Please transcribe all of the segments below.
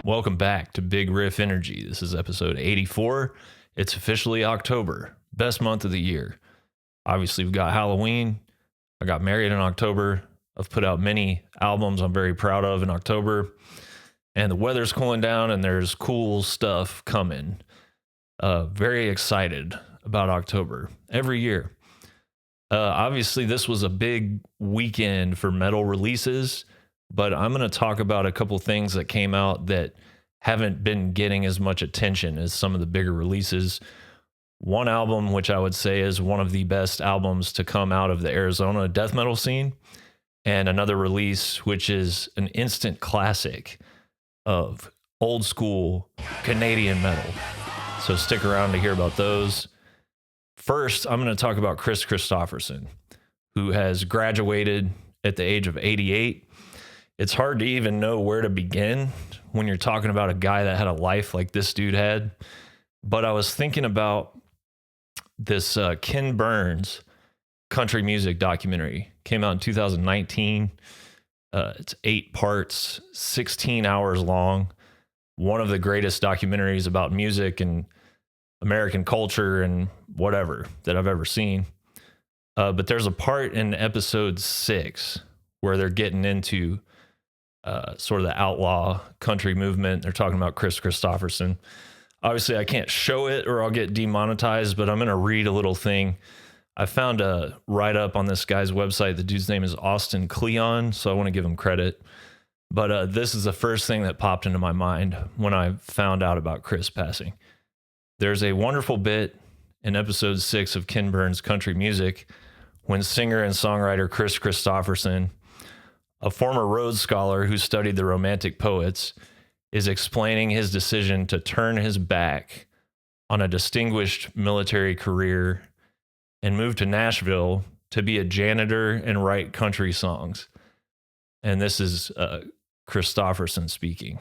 Welcome back to Big Riff Energy. This is episode 84. It's officially October, best month of the year. Obviously, we've got Halloween. I got married in October. I've put out many albums I'm very proud of in October. And the weather's cooling down and there's cool stuff coming. Very excited about October every year. Obviously, this was a big weekend for metal releases, but I'm going to talk about a couple things that came out that haven't been getting as much attention as some of the bigger releases. One album, which I would say is one of the best albums to come out of the Arizona death metal scene, and another release, which is an instant classic of old school Canadian metal. So stick around to hear about those. First, I'm going to talk about Kris Kristofferson, who has graduated at the age of 88. It's hard to even know where to begin when you're talking about a guy that had a life like this dude had. But I was thinking about this Ken Burns country music documentary. Came out in 2019. It's 8 parts, 16 hours long. One of the greatest documentaries about music and American culture and whatever that I've ever seen. But there's a part in episode 6 where they're getting into sort of the outlaw country movement. They're talking about Kris Kristofferson. Obviously, I can't show it or I'll get demonetized, but I'm going to read a little thing. I found a write-up on this guy's website. The dude's name is Austin Kleon, so I want to give him credit. But this is the first thing that popped into my mind when I found out about Kris passing. There's a wonderful bit in episode 6 of Ken Burns' Country Music when singer and songwriter Kris Kristofferson, a former Rhodes Scholar who studied the Romantic poets, is explaining his decision to turn his back on a distinguished military career and move to Nashville to be a janitor and write country songs. And this is Kristofferson speaking.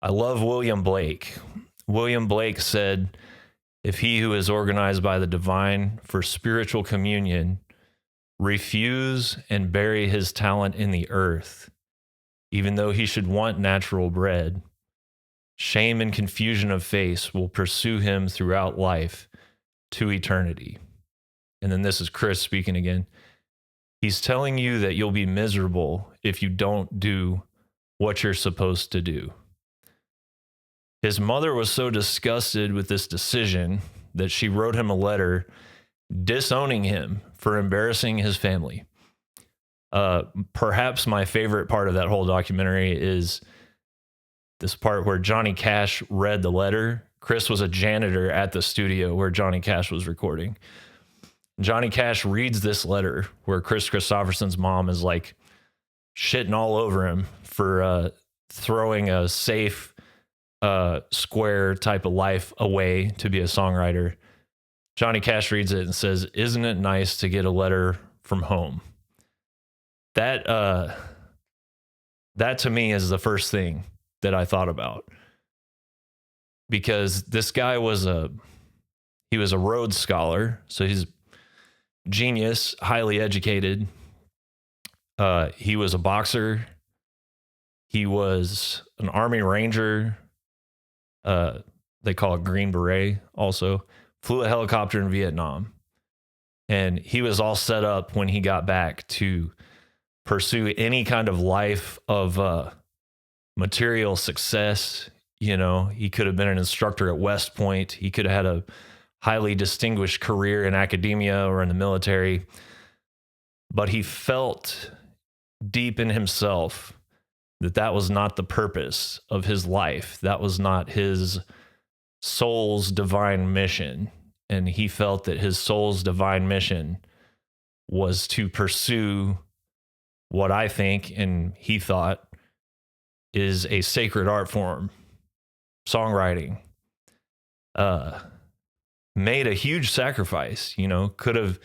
I love William Blake. William Blake said, "If he who is organized by the divine for spiritual communion refuse and bury his talent in the earth, even though he should want natural bread, shame and confusion of face will pursue him throughout life to eternity." And then this is Kris speaking again. He's telling you that you'll be miserable if you don't do what you're supposed to do. His mother was so disgusted with this decision that she wrote him a letter disowning him for embarrassing his family. Perhaps my favorite part of that whole documentary is this part where Johnny Cash read the letter. Kris was a janitor at the studio where Johnny Cash was recording. Johnny Cash reads this letter where Kris Kristofferson's mom is like shitting all over him for throwing a safe, square type of life away to be a songwriter. Johnny Cash reads it and says, "Isn't it nice to get a letter from home?" That to me is the first thing that I thought about, because this guy was a Rhodes Scholar, so he's genius, highly educated. He was a boxer. He was an Army Ranger. They call it Green Beret also. Flew a helicopter in Vietnam. And he was all set up when he got back to pursue any kind of life of material success. You know, he could have been an instructor at West Point. He could have had a highly distinguished career in academia or in the military. But he felt deep in himself that that was not the purpose of his life. That was not his soul's divine mission. And he felt that his soul's divine mission was to pursue what I think, and he thought, is a sacred art form, songwriting. Made a huge sacrifice, you know, could have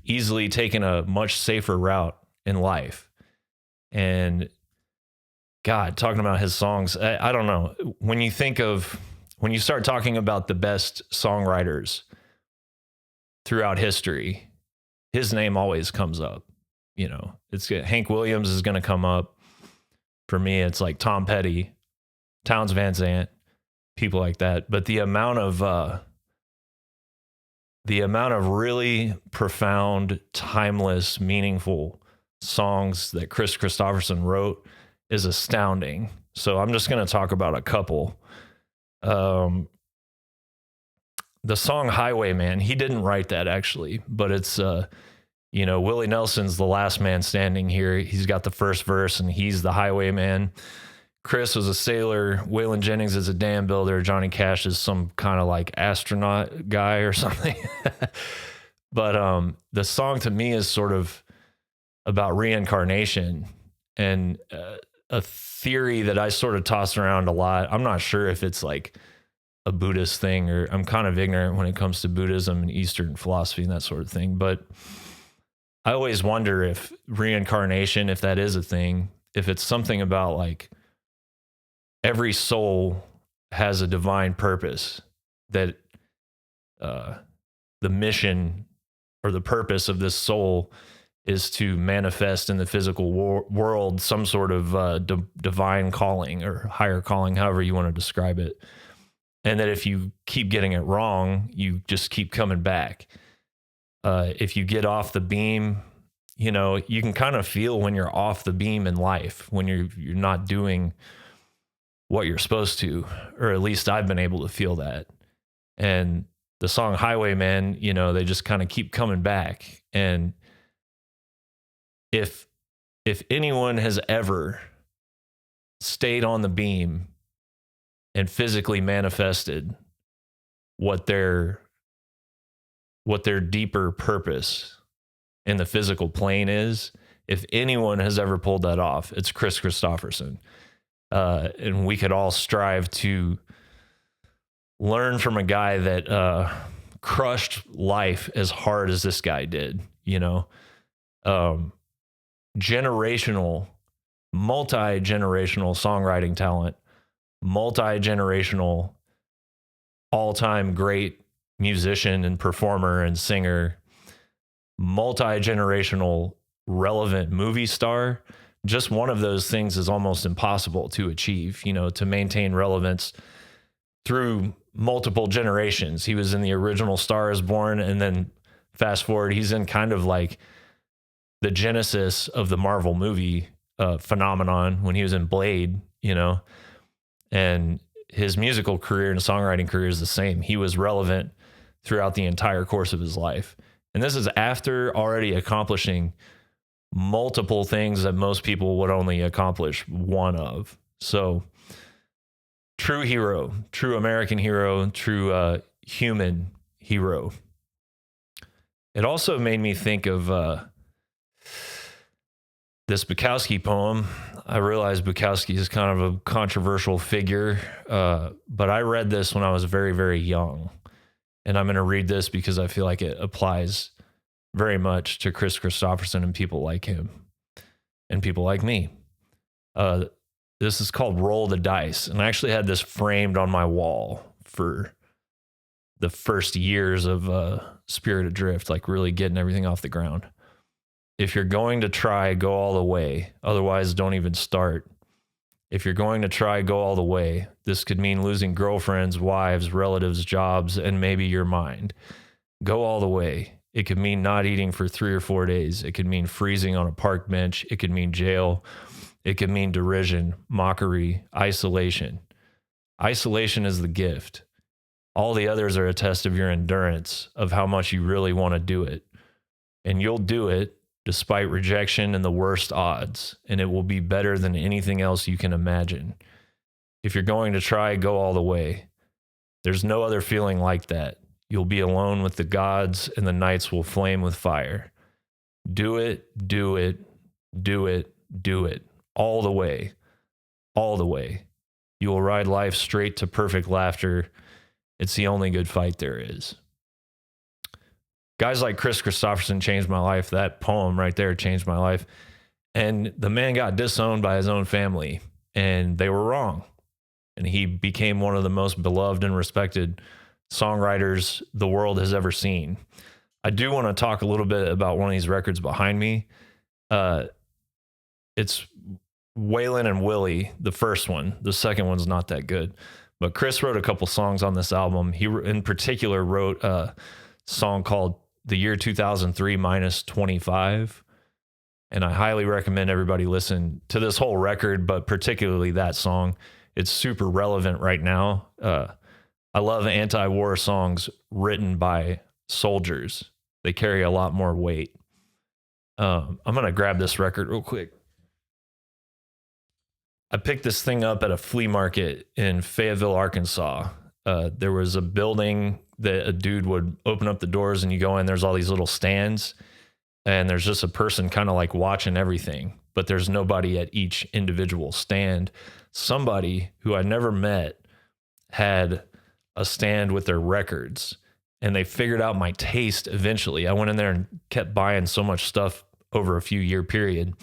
easily taken a much safer route in life. And God, talking about his songs, I don't know. When you start talking about the best songwriters throughout history, his name always comes up. You know, Hank Williams is going to come up. For me, it's like Tom Petty. Townes Van Zandt, people like that. But the amount of really profound, timeless, meaningful songs that Kris Kristofferson wrote is astounding. So I'm just going to talk about a couple. The song Highwayman, he didn't write that actually, but it's, Willie Nelson's the last man standing here. He's got the first verse and he's the highwayman. Chris was a sailor. Waylon Jennings is a dam builder. Johnny Cash is some kind of like astronaut guy or something. But the song to me is sort of about reincarnation and a theory that I sort of toss around a lot. I'm not sure if it's like a Buddhist thing, or I'm kind of ignorant when it comes to Buddhism and Eastern philosophy and that sort of thing. But I always wonder if reincarnation, if that is a thing, if it's something about like every soul has a divine purpose, that the mission or the purpose of this soul is to manifest in the physical world some sort of divine calling or higher calling, however you want to describe it. And that if you keep getting it wrong, you just keep coming back. If you get off the beam, you can kind of feel when you're off the beam in life, when you're not doing what you're supposed to, or at least I've been able to feel that. And the song Highwayman, they just kind of keep coming back. And if anyone has ever stayed on the beam and physically manifested what their deeper purpose in the physical plane is, if anyone has ever pulled that off, it's Kris Kristofferson. And we could all strive to learn from a guy that crushed life as hard as this guy did, generational, multi-generational songwriting talent, multi-generational, all-time great musician and performer and singer, multi-generational relevant movie star. Just one of those things is almost impossible to achieve, to maintain relevance through multiple generations. He was in the original Star is Born, and then fast forward, he's in kind of like the genesis of the Marvel movie phenomenon when he was in Blade, and his musical career and songwriting career is the same. He was relevant throughout the entire course of his life. And this is after already accomplishing multiple things that most people would only accomplish one of. So true hero, true American hero, true human hero. It also made me think of this Bukowski poem. I realize Bukowski is kind of a controversial figure, but I read this when I was very, very young. And I'm going to read this because I feel like it applies very much to Kris Kristofferson and people like him and people like me. This is called Roll the Dice. And I actually had this framed on my wall for the first years of Spirit Adrift, like really getting everything off the ground. If you're going to try, go all the way. Otherwise, don't even start. If you're going to try, go all the way. This could mean losing girlfriends, wives, relatives, jobs, and maybe your mind. Go all the way. It could mean not eating for 3 or 4 days. It could mean freezing on a park bench. It could mean jail. It could mean derision, mockery, isolation. Isolation is the gift. All the others are a test of your endurance, of how much you really want to do it. And you'll do it despite rejection and the worst odds, and it will be better than anything else you can imagine. If you're going to try, go all the way. There's no other feeling like that. You'll be alone with the gods, and the nights will flame with fire. Do it, do it, do it, do it. All the way. All the way. You will ride life straight to perfect laughter. It's the only good fight there is. Guys like Kris Kristofferson changed my life. That poem right there changed my life. And the man got disowned by his own family, and they were wrong. And he became one of the most beloved and respected songwriters the world has ever seen. I do want to talk a little bit about one of these records behind me. It's Waylon and Willie, the first one. The second one's not that good. But Kris wrote a couple songs on this album. He, in particular, wrote a song called The Year 2003 Minus 25. And I highly recommend everybody listen to this whole record, but particularly that song. It's super relevant right now. I love anti-war songs written by soldiers. They carry a lot more weight. I'm going to grab this record real quick. I picked this thing up at a flea market in Fayetteville, Arkansas. There was a building that a dude would open up the doors and you go in, there's all these little stands and there's just a person kind of like watching everything, but there's nobody at each individual stand. Somebody who I never met had a stand with their records and they figured out my taste eventually. I went in there and kept buying so much stuff over a few year period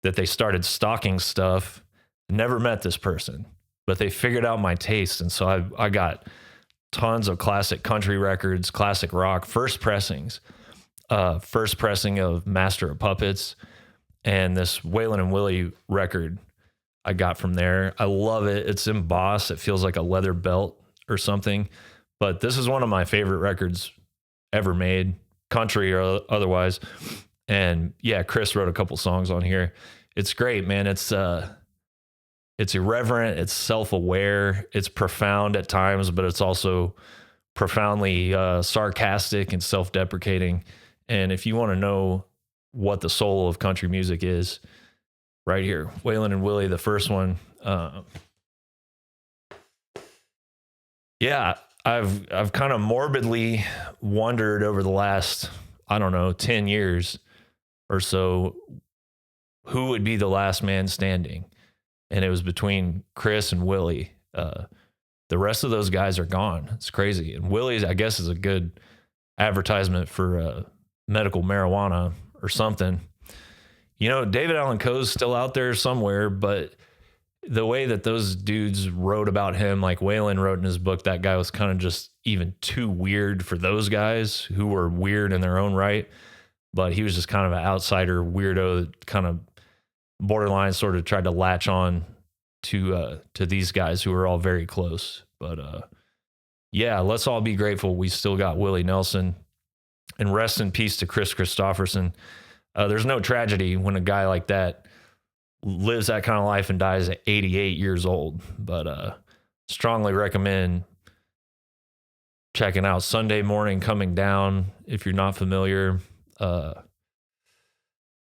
that they started stocking stuff. Never met this person, but they figured out my taste. And so I got tons of classic country records, classic rock, first pressing of Master of Puppets, and this Waylon and Willie record I got from there. I love it. It's embossed. It feels like a leather belt or something, but this is one of my favorite records ever made, country or otherwise. And yeah, Kris wrote a couple songs on here. It's great, man. It's irreverent, it's self-aware, it's profound at times, but it's also profoundly sarcastic and self-deprecating. And if you want to know what the soul of country music is, right here, Waylon and Willie, the first one. Yeah, I've kind of morbidly wondered over the last, 10 years or so, who would be the last man standing. And it was between Kris and Willie. The rest of those guys are gone. It's crazy. And Willie's, I guess, is a good advertisement for medical marijuana or something. David Allan Coe's still out there somewhere, but the way that those dudes wrote about him, like Waylon wrote in his book, that guy was kind of just even too weird for those guys who were weird in their own right. But he was just kind of an outsider weirdo that kind of borderline sort of tried to latch on to these guys who are all very close. But yeah, let's all be grateful we still got Willie Nelson, and rest in peace to Kris Kristofferson. There's no tragedy when a guy like that lives that kind of life and dies at 88 years old. But strongly recommend checking out Sunday Morning Coming Down if you're not familiar.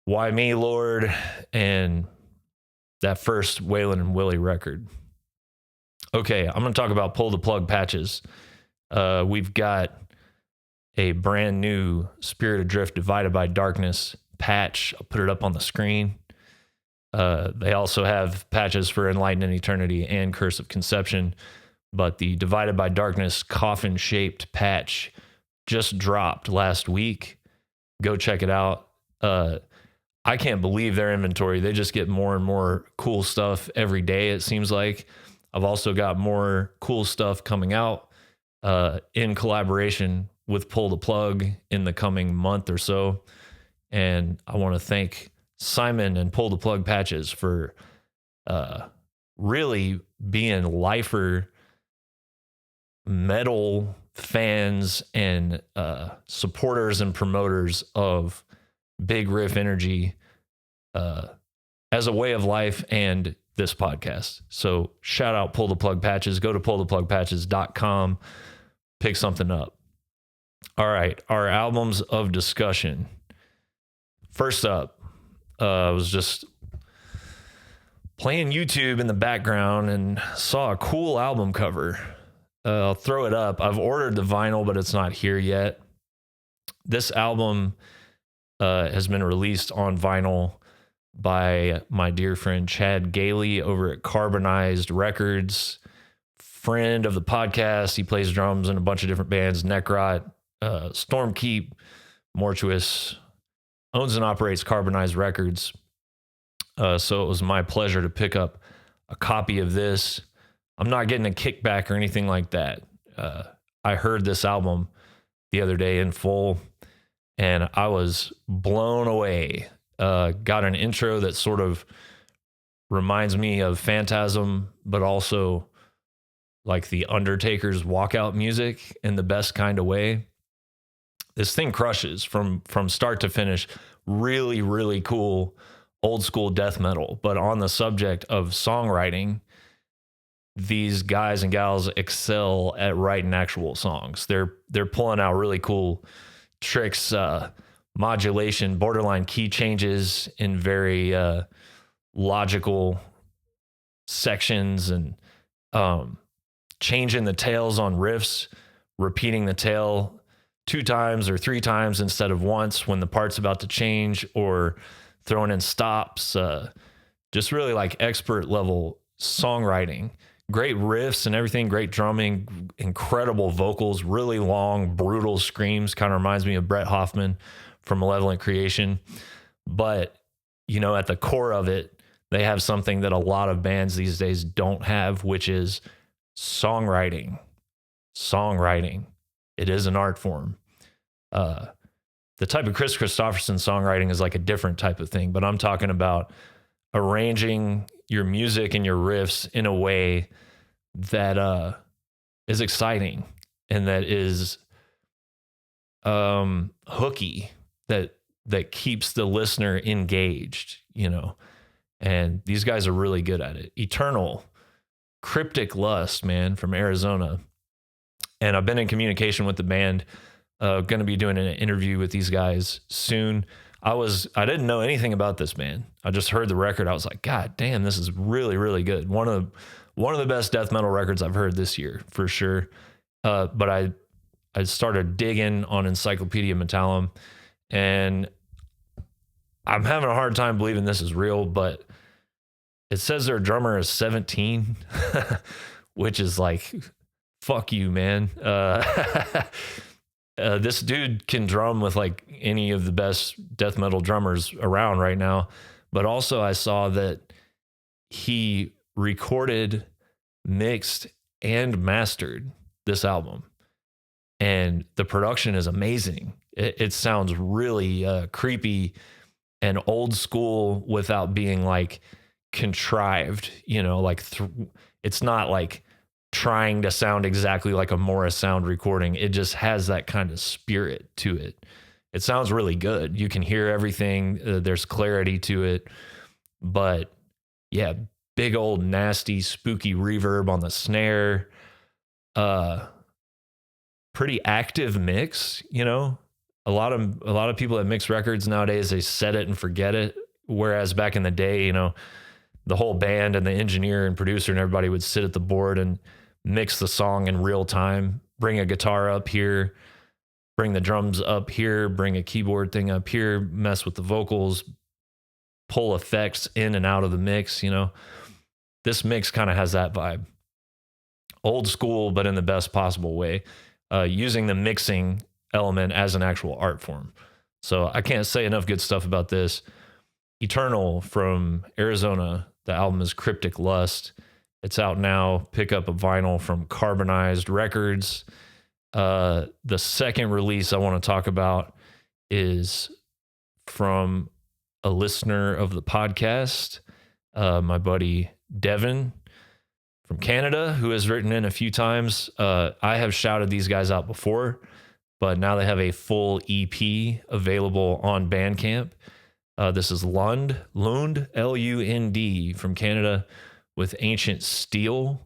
Why Me, Lord, and that first Waylon and Willie record. Okay, I'm going to talk about Pull the Plug patches. We've got a brand new Spirit Adrift Divided by Darkness patch. I'll put it up on the screen. They also have patches for Enlightened in Eternity and Curse of Conception, but the Divided by Darkness coffin-shaped patch just dropped last week. Go check it out. I can't believe their inventory. They just get more and more cool stuff every day, it seems like. I've also got more cool stuff coming out in collaboration with Pull the Plug in the coming month or so. And I want to thank Simon and Pull the Plug Patches for really being lifer metal fans and supporters and promoters of Big Riff Energy as a way of life and this podcast. So shout out Pull the Plug Patches. Go to pulltheplugpatches.com. Pick something up. All right, our albums of discussion. First up, I was just playing YouTube in the background and saw a cool album cover. I'll throw it up. I've ordered the vinyl, but it's not here yet. This album has been released on vinyl by my dear friend Chad Gailey over at Carbonized Records, friend of the podcast. He plays drums in a bunch of different bands, Necrot, Stormkeep, Mortuous, owns and operates Carbonized Records. So it was my pleasure to pick up a copy of this. I'm not getting a kickback or anything like that. I heard this album the other day in full, and I was blown away. Got an intro that sort of reminds me of Phantasm, but also like the Undertaker's walkout music in the best kind of way. This thing crushes from start to finish. Really, really cool old school death metal. But on the subject of songwriting, these guys and gals excel at writing actual songs. They're pulling out really cool tricks, modulation, borderline key changes in very logical sections, and changing the tails on riffs, repeating the tail 2 times or 3 times instead of once when the part's about to change, or throwing in stops. Just really like expert level songwriting. Great riffs and everything, great drumming, incredible vocals, really long, brutal screams. Kind of reminds me of Brett Hoffman from Malevolent Creation. But, you know, at the core of it, they have something that a lot of bands these days don't have, which is songwriting. Songwriting. It is an art form. The type of Kris Kristofferson songwriting is like a different type of thing, but I'm talking about arranging your music and your riffs in a way that is exciting and that is hooky, that keeps the listener engaged, you know. And these guys are really good at it. Eternal, Cryptic Lust, man, from Arizona. And I've been in communication with the band. Going to be doing an interview with these guys soon. I didn't know anything about this band. I just heard the record. I was like, God damn, this is really, really good. One of the best death metal records I've heard this year, for sure. But I started digging on Encyclopedia Metallum, and I'm having a hard time believing this is real, but it says their drummer is 17, which is like, fuck you, man. This dude can drum with like any of the best death metal drummers around right now. But also I saw that he recorded, mixed, and mastered this album. And the production is amazing. It sounds really creepy and old school without being like contrived, you know, like it's not like trying to sound exactly like a Morris sound recording. It just has that kind of spirit to it. It sounds really good. You can hear everything. There's clarity to it. But yeah, big old nasty, spooky reverb on the snare. Pretty active mix, you know. A lot of people that mix records nowadays, they set it and forget it. Whereas back in the day, you know, the whole band and the engineer and producer and everybody would sit at the board and mix the song in real time, bring a guitar up here, bring the drums up here, bring a keyboard thing up here, mess with the vocals, pull effects in and out of the mix, you know. This mix kind of has that vibe. Old school, but in the best possible way, using the mixing element as an actual art form. So I can't say enough good stuff about this. Eternal from Arizona. The album is Cryptic Lust. It's out now. Pick up a vinyl from Carbonized Records. The second release I want to talk about is from a listener of the podcast, my buddy Devin from Canada, who has written in a few times. I have shouted these guys out before, but now they have a full EP available on Bandcamp. This is Lund, Lund, from Canada, with Ancient Steel.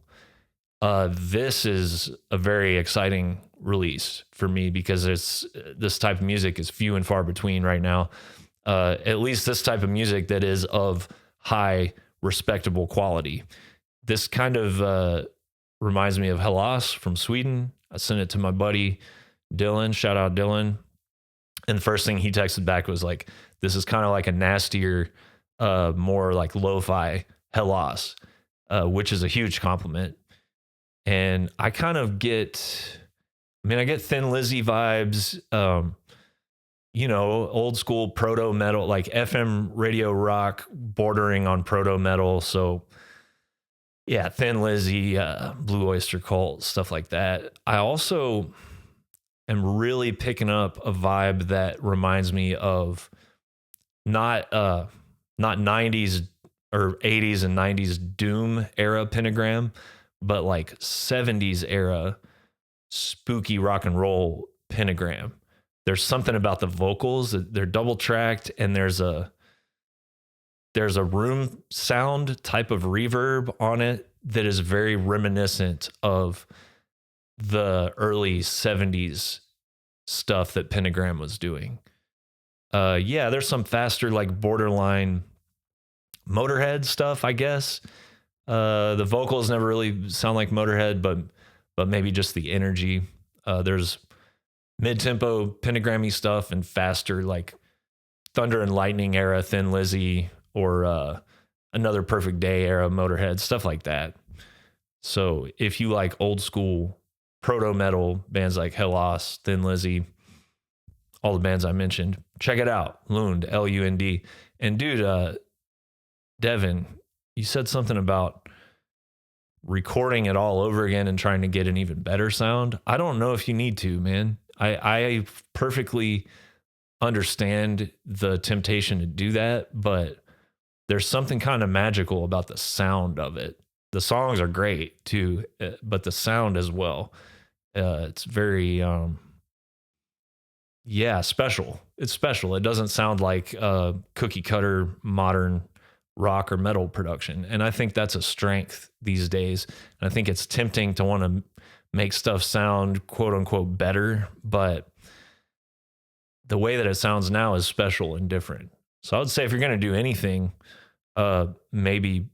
This is a very exciting release for me because this type of music is few and far between right now. At least this type of music that is of high, respectable quality. This kind of reminds me of Hellas from Sweden. I sent it to my buddy Dylan. Shout out Dylan. And the first thing he texted back was like, this is kind of like a nastier, more like lo-fi Hellas, which is a huge compliment. And I kind of get Thin Lizzy vibes, you know, old school proto metal, like FM radio rock bordering on proto metal. So yeah, Thin Lizzy, Blue Oyster Cult, stuff like that. I also am really picking up a vibe that reminds me of not 90s or 80s and 90s doom era pentagram, but like 70s era spooky rock and roll pentagram. There's something about the vocals, they're double tracked, and there's a room sound type of reverb on it that is very reminiscent of the early 70s stuff that Pentagram was doing. Yeah, there's some faster, like borderline Motorhead stuff, I guess. The vocals never really sound like Motorhead, but maybe just the energy. There's mid-tempo pentagrammy stuff and faster, like Thunder and Lightning era Thin Lizzy, or Another Perfect Day era Motorhead, stuff like that. So if you like old school proto metal bands like Hellas, Thin Lizzy, all the bands I mentioned, check it out. Lund, Lund. And dude, Devin, you said something about recording it all over again and trying to get an even better sound. I don't know if you need to, man. I perfectly understand the temptation to do that, but there's something kind of magical about the sound of it. The songs are great too, but the sound as well. It's very, special. It's special. It doesn't sound like cookie cutter modern rock or metal production. And I think that's a strength these days. And I think it's tempting to want to make stuff sound quote unquote better, but the way that it sounds now is special and different. So I would say if you're going to do anything, maybe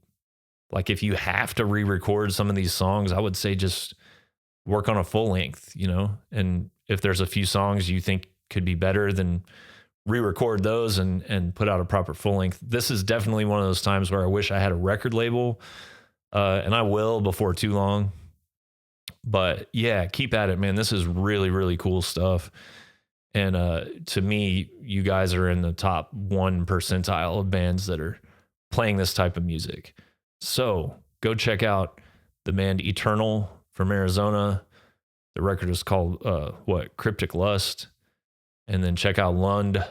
like if you have to re-record some of these songs, I would say just work on a full length, and if there's a few songs you think could be better, then re-record those and put out a proper full length. This is definitely one of those times where I wish I had a record label, and I will before too long. But yeah, keep at it, man. This is really, really cool stuff. And to me, you guys are in the top 1 percentile of bands that are playing this type of music. So go check out the band Eternal from Arizona. The record is called Cryptic Lust. And then check out Lund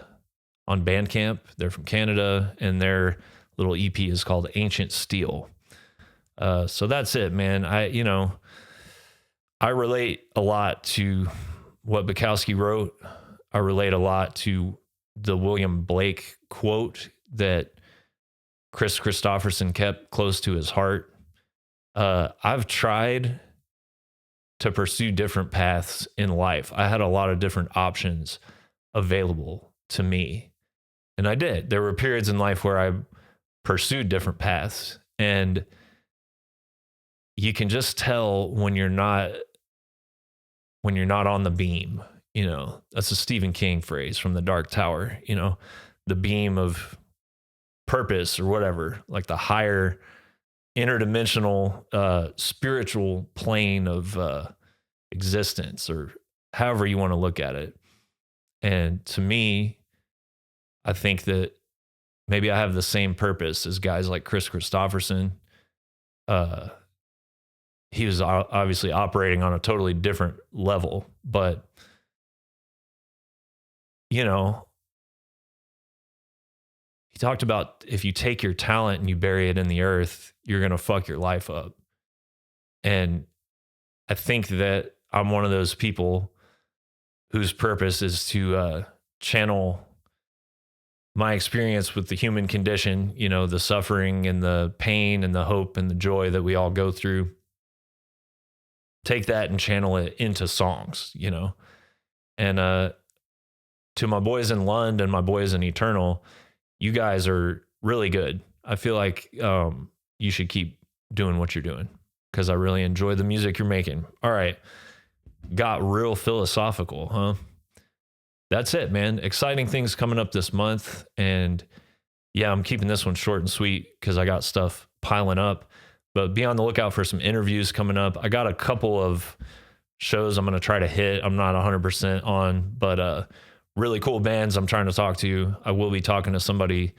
on Bandcamp. They're from Canada, and their little EP is called Ancient Steel. So that's it, man. I relate a lot to what Bukowski wrote. I relate a lot to the William Blake quote that Kris Kristofferson kept close to his heart. I've tried to pursue different paths in life. I had a lot of different options available to me, and I did. There were periods in life where I pursued different paths, and you can just tell when you're not on the beam. That's a Stephen King phrase from The Dark Tower, the beam of purpose or whatever, like the higher interdimensional spiritual plane of existence, or however you want to look at it. And to me, I think that maybe I have the same purpose as guys like Kris Kristofferson. He was obviously operating on a totally different level, but he talked about if you take your talent and you bury it in the earth, you're going to fuck your life up. And I think that I'm one of those people whose purpose is to channel my experience with the human condition, the suffering and the pain and the hope and the joy that we all go through. Take that and channel it into songs, And to my boys in Lund and my boys in Eternal, you guys are really good. I feel like you should keep doing what you're doing because I really enjoy the music you're making. All right. Got real philosophical, huh? That's it, man. Exciting things coming up this month. And yeah, I'm keeping this one short and sweet because I got stuff piling up. But be on the lookout for some interviews coming up. I got a couple of shows I'm going to try to hit. I'm not 100% on, but really cool bands I'm trying to talk to. I will be talking to somebody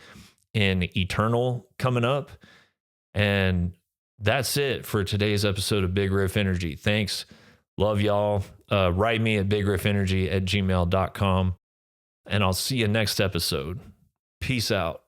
in Eternal coming up. And that's it for today's episode of Big Riff Energy. Thanks. Love y'all. Write me at bigriffenergy@gmail.com. And I'll see you next episode. Peace out.